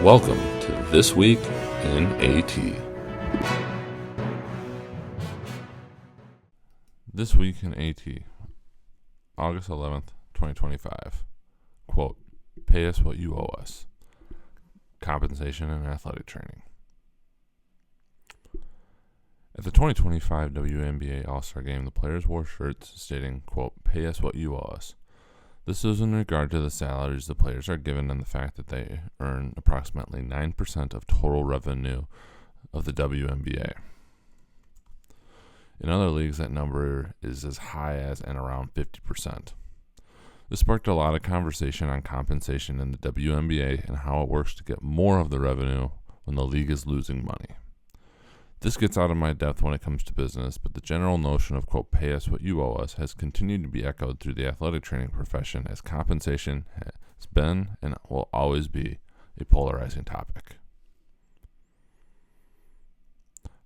Welcome to This Week in AT. This Week in AT, August 11th, 2025. Quote, pay us what you owe us. Compensation and athletic training. At the 2025 WNBA All-Star Game, the players wore shirts stating, quote, pay us what you owe us. This is in regard to the salaries the players are given and the fact that they earn approximately 9% of total revenue of the WNBA. In other leagues, that number is as high as and around 50%. This sparked a lot of conversation on compensation in the WNBA and how it works to get more of the revenue when the league is losing money. This gets out of my depth when it comes to business, but the general notion of, quote, pay us what you owe us has continued to be echoed through the athletic training profession as compensation has been and will always be a polarizing topic.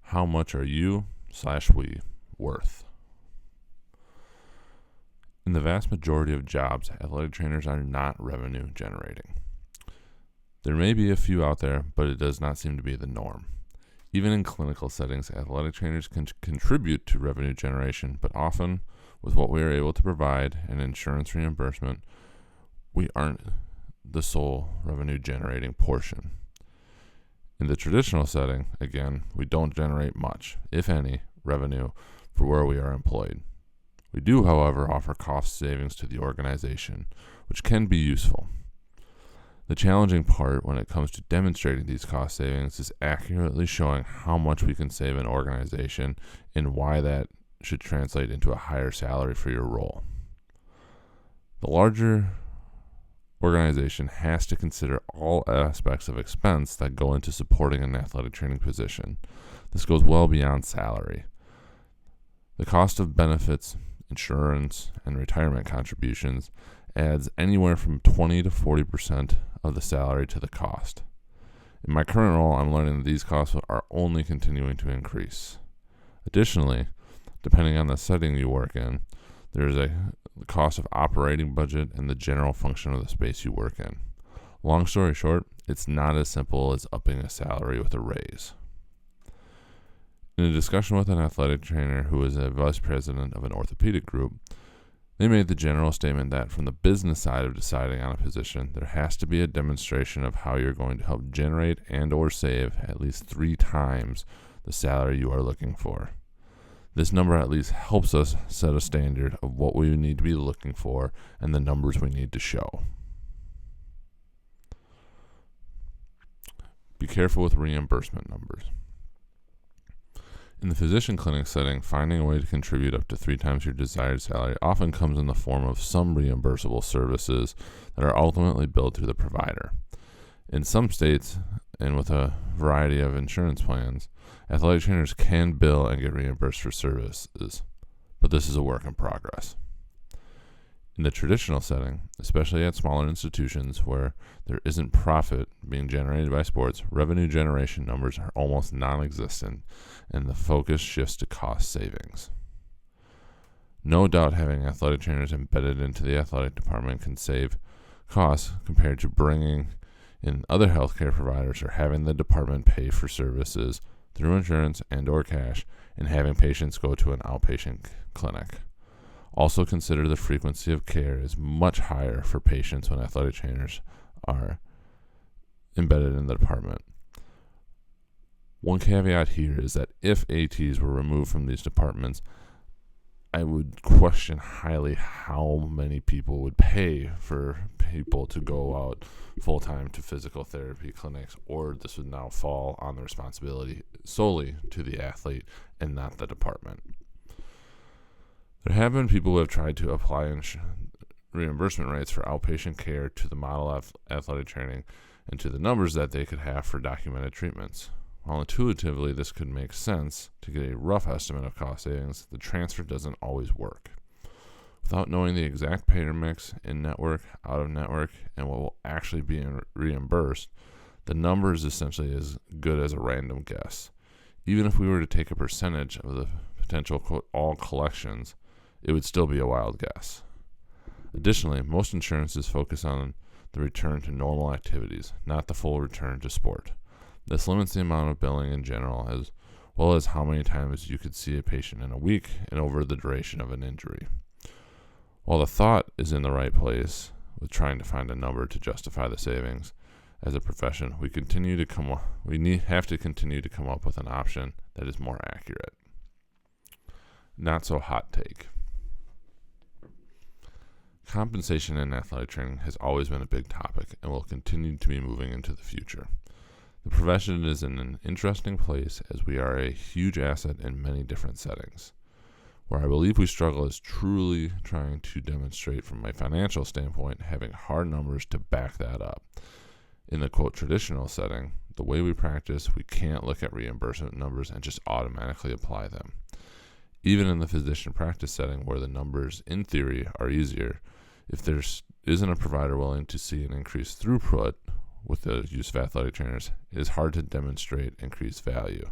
How much are you/we worth? In the vast majority of jobs, athletic trainers are not revenue generating. There may be a few out there, but it does not seem to be the norm. Even in clinical settings, athletic trainers can contribute to revenue generation, but often, with what we are able to provide and insurance reimbursement, we aren't the sole revenue generating portion. In the traditional setting, again, we don't generate much, if any, revenue for where we are employed. We do, however, offer cost savings to the organization, which can be useful. The challenging part when it comes to demonstrating these cost savings is accurately showing how much we can save an organization and why that should translate into a higher salary for your role. The larger organization has to consider all aspects of expense that go into supporting an athletic training position. This goes well beyond salary. The cost of benefits, insurance, and retirement contributions adds anywhere from 20 to 40% of the salary to the cost. In my current role, I'm learning that these costs are only continuing to increase. Additionally, depending on the setting you work in, there is a cost of operating budget and the general function of the space you work in. Long story short, it's not as simple as upping a salary with a raise. In a discussion with an athletic trainer who is a vice president of an orthopedic group, they made the general statement that from the business side of deciding on a position, there has to be a demonstration of how you're going to help generate and or save at least 3 times the salary you are looking for. This number at least helps us set a standard of what we need to be looking for and the numbers we need to show. Be careful with reimbursement numbers. In the physician clinic setting, finding a way to contribute up to 3 times your desired salary often comes in the form of some reimbursable services that are ultimately billed to the provider. In some states, and with a variety of insurance plans, athletic trainers can bill and get reimbursed for services, but this is a work in progress. In the traditional setting, especially at smaller institutions where there isn't profit being generated by sports, revenue generation numbers are almost non-existent, and the focus shifts to cost savings. No doubt having athletic trainers embedded into the athletic department can save costs compared to bringing in other healthcare providers or having the department pay for services through insurance and or cash and having patients go to an outpatient clinic. Also consider the frequency of care is much higher for patients when athletic trainers are embedded in the department. One caveat here is that if ATs were removed from these departments, I would question highly how many people would pay for people to go out full-time to physical therapy clinics, or this would now fall on the responsibility solely to the athlete and not the department. There have been people who have tried to apply reimbursement rates for outpatient care to the model athletic training and to the numbers that they could have for documented treatments. While intuitively this could make sense to get a rough estimate of cost savings, the transfer doesn't always work. Without knowing the exact payer mix, in-network, out-of-network, and what will actually be reimbursed, the number is essentially as good as a random guess. Even if we were to take a percentage of the potential, quote, all collections, it would still be a wild guess. Additionally, most insurances focus on the return to normal activities, not the full return to sport. This limits the amount of billing in general, as well as how many times you could see a patient in a week and over the duration of an injury. While the thought is in the right place with trying to find a number to justify the savings, as a profession, we have to continue to come up with an option that is more accurate. Not so hot take. Compensation in athletic training has always been a big topic and will continue to be moving into the future. The profession is in an interesting place as we are a huge asset in many different settings. Where I believe we struggle is truly trying to demonstrate from a financial standpoint, having hard numbers to back that up. In the quote traditional setting, the way we practice, we can't look at reimbursement numbers and just automatically apply them. Even in the physician practice setting where the numbers in theory are easier, if there isn't a provider willing to see an increased throughput with the use of athletic trainers, it is hard to demonstrate increased value.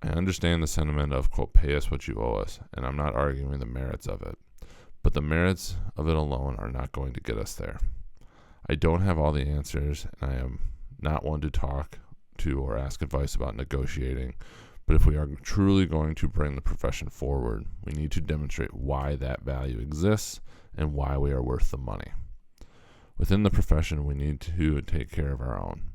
I understand the sentiment of, quote, pay us what you owe us, and I'm not arguing the merits of it. But the merits of it alone are not going to get us there. I don't have all the answers, and I am not one to talk to or ask advice about negotiating, but if we are truly going to bring the profession forward, we need to demonstrate why that value exists and why we are worth the money. Within the profession, we need to take care of our own.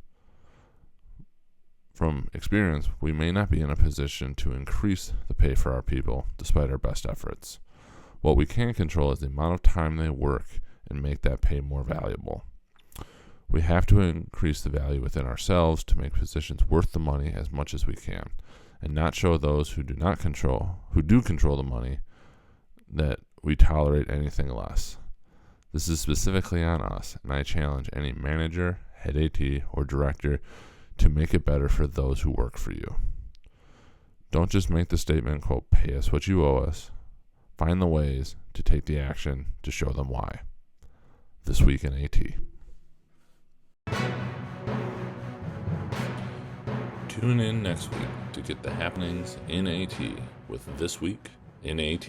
From experience, we may not be in a position to increase the pay for our people despite our best efforts. What we can control is the amount of time they work and make that pay more valuable. We have to increase the value within ourselves to make physicians worth the money as much as we can, and not show those who do control the money that we tolerate anything less. This is specifically on us, and I challenge any manager, head AT, or director to make it better for those who work for you. Don't just make the statement, quote, pay us what you owe us. Find the ways to take the action to show them why. This Week in AT. Tune in next week to get the happenings in AT with This Week in AT.